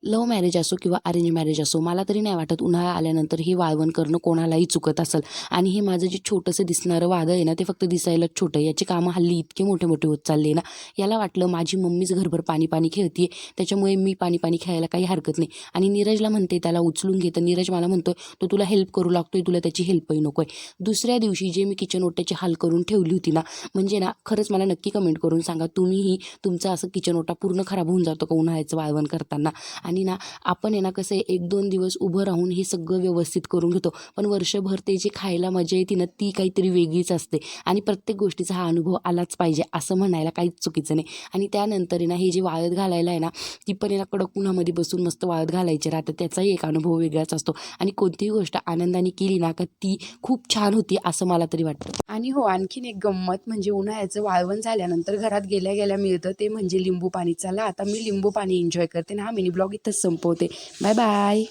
Love marriage असो किंवा arrange marriage असो, मला तरी नाही वाटत उन्हाळा आल्यानंतर हे वाळवण करणं कोणालाही चुकत असेल. आणि हे माझं जे छोटंसं दिसणारं वादळ आहे ना, ते फक्त दिसायलाच छोटं आहे. याची कामं हल्ली इतके मोठे मोठे होत चालले ना, याला वाटलं माझी मम्मीच घरभर पाणी पाणी खेळते, त्याच्यामुळे मी पाणी पाणी खेळायला काही हरकत नाही. आणि नीरजला म्हणते त्याला उचलून घे, तर नीरज मला म्हणतोय तो तुला हेल्प करू लागतोय, तुला त्याची हेल्पही नको आहे. दुसऱ्या दिवशी जे मी किचन ओट्याची हाल करून ठेवली होती ना, म्हणजे ना खरंच मला नक्की कमेंट करून सांगा, तुम्हीही तुमचा असं किचन ओटा पूर्ण खराब होऊन जातो का उन्हाळ्याचं वाळवण करताना? आणि ना आपण आहे ना कसं आहे, 1-2 दिवस उभं राहून हे सगळं व्यवस्थित करून घेतो, पण वर्षभर ते जे खायला मजा येते ना, ती काहीतरी वेगळीच असते. आणि प्रत्येक गोष्टीचा हा अनुभव आलाच पाहिजे असं म्हणायला काहीच चुकीचं नाही. आणि त्यानंतर आहे ना, हे जे वाळत घालायला आहे ना, ती पण आहे ना कडक उन्हामध्ये बसून मस्त वाळत घालायची राहते, त्याचाही एक अनुभव वेगळाच असतो. आणि कोणतीही गोष्ट आनंदाने केली ना का ती खूप छान होती असं मला तरी वाटतं. आणि हो, आणखीन एक गंमत म्हणजे उन्हाळ्याचं वाळवण झाल्यानंतर घरात गेल्या गेल्या मिळतं ते म्हणजे लिंबू पाणी. चला आता मी लिंबू पाणी एन्जॉय करते आणि हा मिनी ब्लॉग इथंच संपवते. Bye bye.